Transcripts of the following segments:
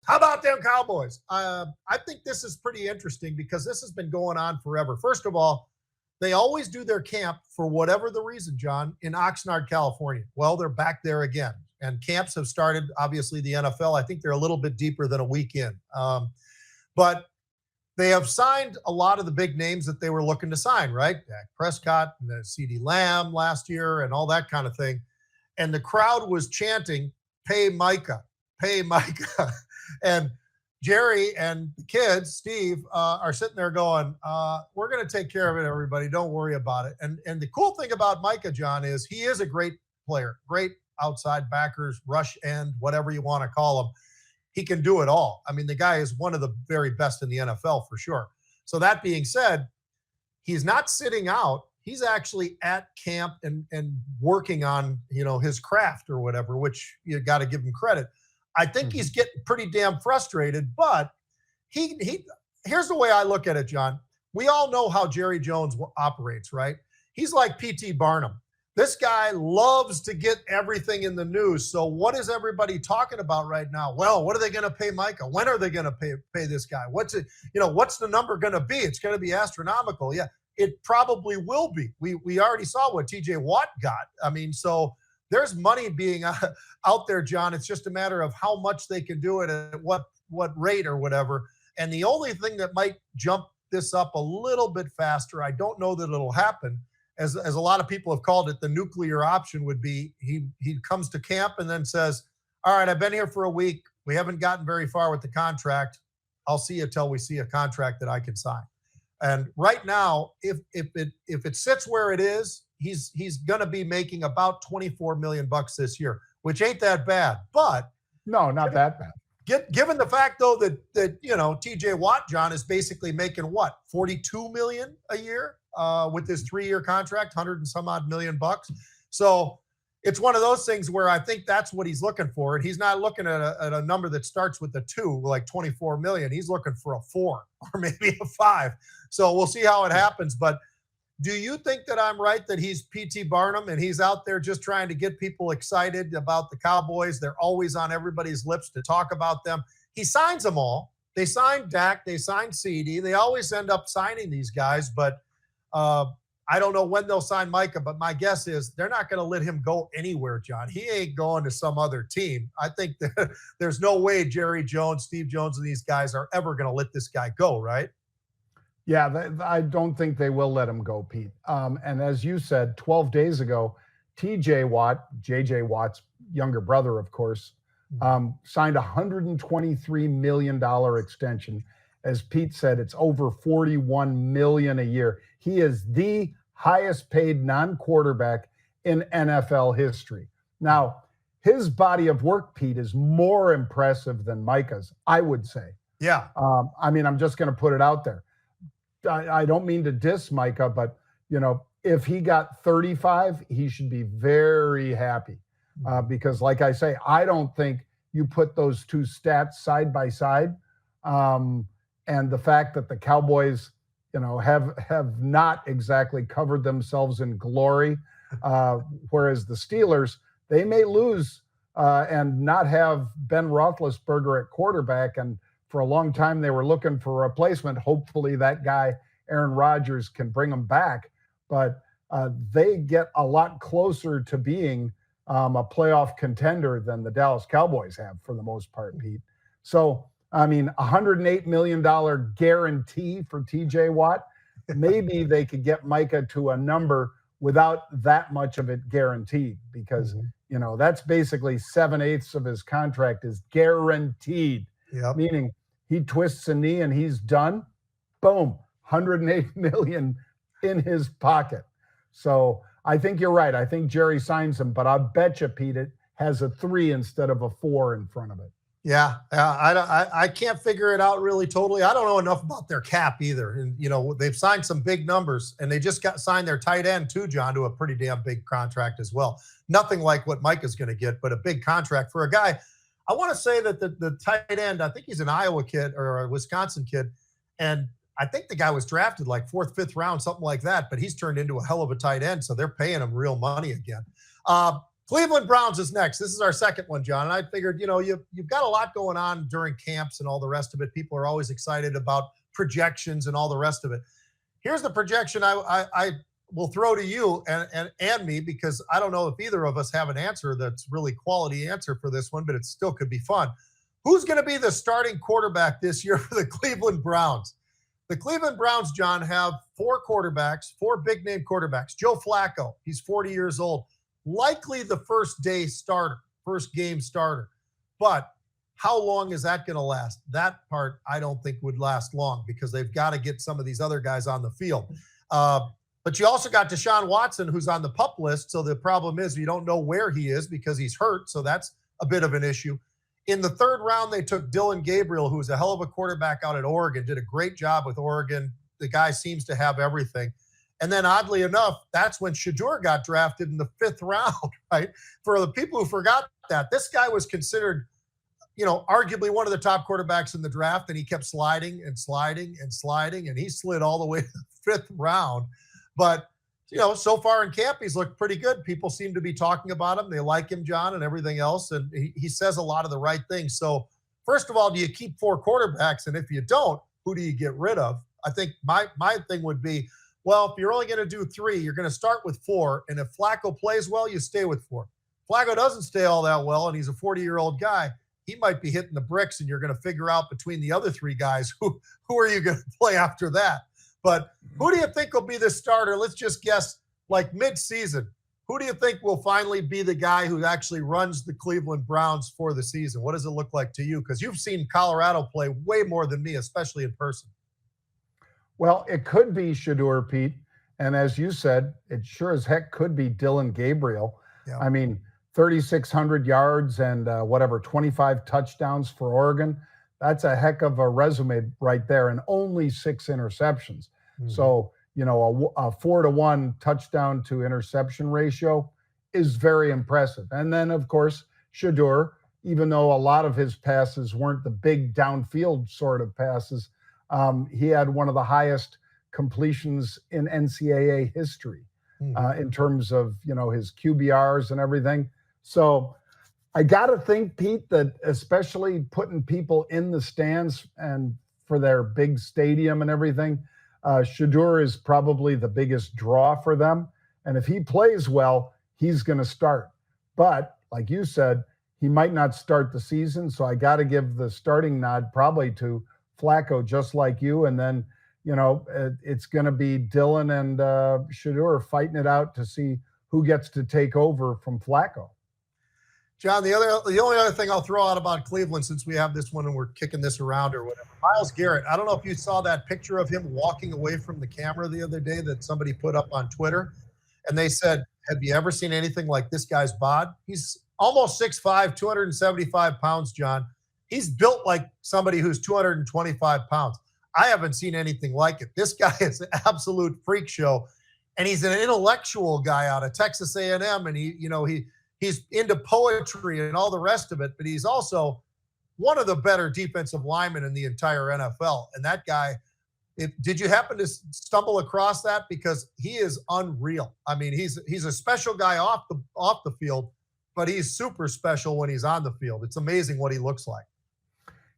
How about them Cowboys? I think this is pretty interesting because this has been going on forever. First of all, they always do their camp for whatever the reason, John, in Oxnard, California. Well, they're back there again. And camps have started, obviously, the NFL. I think they're a little bit deeper than a week in. But they have signed a lot of the big names that they were looking to sign, right? Dak Prescott and CeeDee Lamb last year and all that kind of thing. And the crowd was chanting, pay Micah, pay Micah. And Jerry and the kids, Steve, are sitting there going, we're going to take care of it, everybody. Don't worry about it. And the cool thing about Micah, John, is he is a great player, great outside backers, rush end, whatever you want to call him. He can do it all. I mean, the guy is one of the very best in the NFL for sure. So that being said, he's not sitting out. He's actually at camp and working on, his craft or whatever, which you got to give him credit. I think he's getting pretty damn frustrated, but here's the way I look at it, John. We all know how Jerry Jones operates, right? He's like P.T. Barnum. This guy loves to get everything in the news. So what is everybody talking about right now? Well, what are they going to pay Micah? When are they going to pay this guy? What's the number going to be? It's going to be astronomical. Yeah, it probably will be. We already saw what T.J. Watt got. I mean, so there's money being out there, John. It's just a matter of how much they can do it at what rate or whatever. And the only thing that might jump this up a little bit faster, I don't know that it'll happen, as a lot of people have called it, the nuclear option would be he comes to camp and then says, all right, I've been here for a week. We haven't gotten very far with the contract. I'll see you till we see a contract that I can sign. And right now, if it sits where it is, he's going to be making about $24 million this year, which ain't that bad. But no, not that bad. Given the fact though that T.J. Watt, John, is basically making what, $42 million a year with this 3-year contract, 100 and some odd million bucks. So it's one of those things where I think that's what he's looking for, and he's not looking at a number that starts with a 2, like 24 million. He's looking for a 4 or maybe a 5. So we'll see how it happens. But do you think that I'm right that he's P.T. Barnum and he's out there just trying to get people excited about the Cowboys? They're always on everybody's lips to talk about them. He signs them all. They signed Dak. They signed CD. They always end up signing these guys. But I don't know when they'll sign Micah, but my guess is they're not going to let him go anywhere, John. He ain't going to some other team. I think that there's no way Jerry Jones, Steve Jones, and these guys are ever going to let this guy go, right? Yeah, I don't think they will let him go, Pete. And as you said, 12 days ago, T.J. Watt, J.J. Watt's younger brother, of course, signed a $123 million extension. As Pete said, it's over $41 million a year. He is the highest paid non-quarterback in NFL history. Now, his body of work, Pete, is more impressive than Micah's, I would say. Yeah. I'm just going to put it out there. I don't mean to diss Micah, but, if he got 35, he should be very happy because, like I say, I don't think you put those two stats side by side. And the fact that the Cowboys, have not exactly covered themselves in glory, whereas the Steelers, they may lose and not have Ben Roethlisberger at quarterback. And for a long time, they were looking for a replacement. Hopefully that guy, Aaron Rodgers, can bring them back. But they get a lot closer to being a playoff contender than the Dallas Cowboys have for the most part, Pete. So, $108 million guarantee for T.J. Watt. Maybe they could get Micah to a number without that much of it guaranteed because, that's basically 7/8 of his contract is guaranteed. Yep. Meaning he twists a knee and he's done. Boom, $108 million in his pocket. So I think you're right. I think Jerry signs him, but I bet you, Pete, it has a 3 instead of a 4 in front of it. Yeah, I can't figure it out really totally. I don't know enough about their cap either. And, they've signed some big numbers, and they just signed their tight end too, John, to a pretty damn big contract as well. Nothing like what Micah's going to get, but a big contract for a guy. I want to say that the tight end, I think he's an Iowa kid or a Wisconsin kid, and I think the guy was drafted like 4th, 5th round, something like that, but he's turned into a hell of a tight end, so they're paying him real money again. Cleveland Browns is next. This is our second one, John. And I figured, you've got a lot going on during camps and all the rest of it. People are always excited about projections and all the rest of it. Here's the projection I will throw to you and me, because I don't know if either of us have an answer that's really quality answer for this one, but it still could be fun. Who's going to be the starting quarterback this year for the Cleveland Browns? The Cleveland Browns, John, have four big name quarterbacks. Joe Flacco, he's 40 years old, likely the first game starter. But how long is that going to last? That part I don't think would last long, because they've got to get some of these other guys on the field. But you also got Deshaun Watson, who's on the PUP list. So the problem is you don't know where he is because he's hurt. So that's a bit of an issue. In the third round, they took Dylan Gabriel, who's a hell of a quarterback out at Oregon, did a great job with Oregon. The guy seems to have everything. And then oddly enough, that's when Shedeur got drafted in the fifth round, right? For the people who forgot that, this guy was considered, arguably one of the top quarterbacks in the draft, and he kept sliding and sliding and sliding, and he slid all the way to the fifth round. But, so far in camp, he's looked pretty good. People seem to be talking about him. They like him, John, and everything else. And he says a lot of the right things. So first of all, do you keep four quarterbacks? And if you don't, who do you get rid of? I think my thing would be, well, if you're only going to do three, you're going to start with four. And if Flacco plays well, you stay with four. Flacco doesn't stay all that well, and he's a 40-year-old guy. He might be hitting the bricks, and you're going to figure out between the other three guys, who are you going to play after that? But who do you think will be the starter? Let's just guess, like mid-season. Who do you think will finally be the guy who actually runs the Cleveland Browns for the season? What does it look like to you? Because you've seen Colorado play way more than me, especially in person. Well, it could be Shedeur, Pete. And as you said, it sure as heck could be Dylan Gabriel. Yeah. I mean, 3,600 yards and 25 touchdowns for Oregon. That's a heck of a resume right there, and only 6 interceptions. Mm-hmm. So, a 4-to-1 touchdown to interception ratio is very impressive. And then, of course, Shedeur, even though a lot of his passes weren't the big downfield sort of passes, he had one of the highest completions in NCAA history in terms of, his QBRs and everything. So I got to think, Pete, that especially putting people in the stands and for their big stadium and everything, Shedeur is probably the biggest draw for them. And if he plays well, he's going to start. But like you said, he might not start the season. So I got to give the starting nod probably to Flacco, just like you. And then, it's going to be Dylan and Shedeur fighting it out to see who gets to take over from Flacco. John, the only other thing I'll throw out about Cleveland, since we have this one and we're kicking this around or whatever, Myles Garrett. I don't know if you saw that picture of him walking away from the camera the other day that somebody put up on Twitter. And they said, have you ever seen anything like this guy's bod? He's almost 6'5", 275 pounds, John. He's built like somebody who's 225 pounds. I haven't seen anything like it. This guy is an absolute freak show. And he's an intellectual guy out of Texas A&M. And he's into poetry and all the rest of it, but he's also one of the better defensive linemen in the entire NFL. And that guy, did you happen to stumble across that? Because he is unreal. I mean, he's a special guy off the field, but he's super special when he's on the field. It's amazing what he looks like.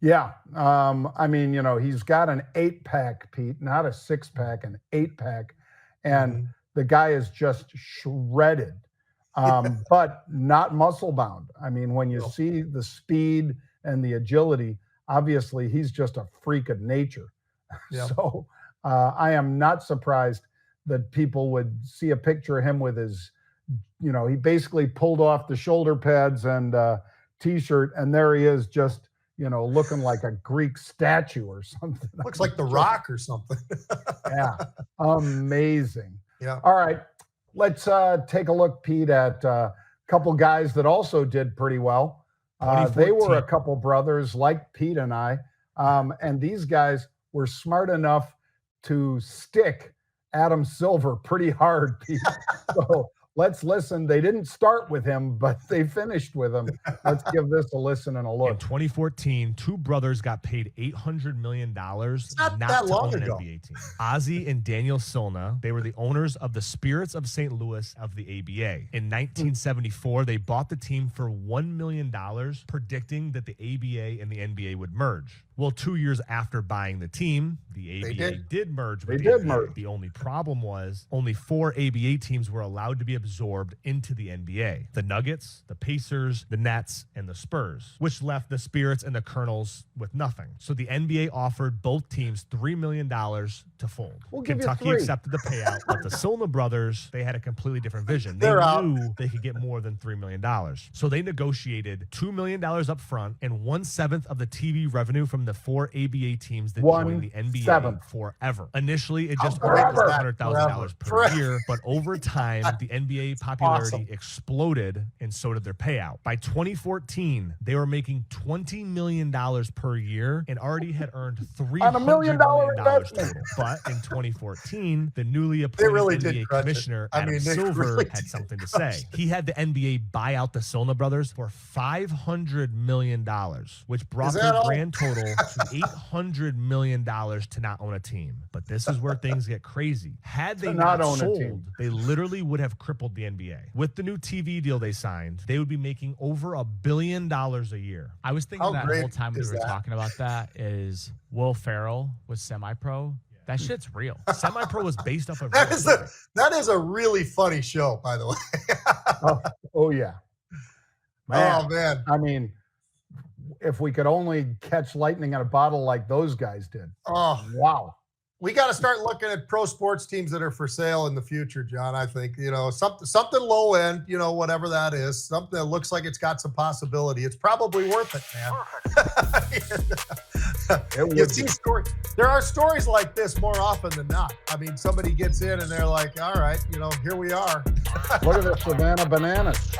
Yeah. He's got an 8-pack, Pete, not a 6-pack, an 8-pack. And the guy is just shredded. But not muscle bound. I mean, when you see the speed and the agility, obviously he's just a freak of nature. Yeah. So I am not surprised that people would see a picture of him with his, he basically pulled off the shoulder pads and t-shirt, and there he is just, looking like a Greek statue or something. Looks like The Rock or something. Yeah. Amazing. Yeah. All right. Let's take a look, Pete, at a couple guys that also did pretty well. They were a couple brothers like Pete and I, and these guys were smart enough to stick Adam Silver pretty hard, Pete. So let's listen. They didn't start with him, but they finished with him. Let's give this a listen and a In look. 2014, two brothers got paid $800 million not not that to long own an ago. NBA team. Ozzie and Daniel Silna, they were the owners of the Spirits of St. Louis of the ABA. In 1974, they bought the team for $1 million, predicting that the ABA and the NBA would merge. Well, 2 years after buying the team, the ABA did merge with the NBA. The only problem was only 4 ABA teams were allowed to be absorbed into the NBA. The Nuggets, the Pacers, the Nets, and the Spurs, which left the Spirits and the Colonels with nothing. So the NBA offered both teams $3 million to fold. We'll give you Kentucky $3. accepted the payout, but the Silna brothers, they had a completely different vision. They They're out. knew they could get more than $3 million. So they negotiated $2 million up front and 1/7 of the TV revenue from the 4 ABA teams that joined the NBA 1/7. forever. Initially, it just Forever. earned $100,000 per Forever. year, but over time, the NBA popularity exploded, and so did their payout. By 2014, they were making $20 million per year and already had earned $300 million investment. total. But in 2014, the newly appointed really did NBA crunch it. commissioner, I Adam mean, they Silver, really had did something to crunch say. it. He had the NBA buy out the Silna brothers for $500 million, which brought Is their that all? grand total to $800 million to not own a team. But this is where things get crazy. Had they To not not own a sold, team. they literally would have crippled the NBA. With the new TV deal they signed, they would be making over $1 billion a year. I was thinking How that great whole time we is were that? talking about that is Will Ferrell was semi-pro. That shit's real. Semi-Pro was based off of That is a really funny show, by the way. Oh yeah. Man, Oh man. I mean, if we could only catch lightning in a bottle like those guys did. Oh, Wow. we got to start looking at pro sports teams that are for sale in the future, John. I think, something low end, whatever that is, something that looks like it's got some possibility. It's probably worth it, man. It would You be. see there are stories like this more often than not. I mean, somebody gets in and they're like, all right, here we are. Look at the Savannah Bananas.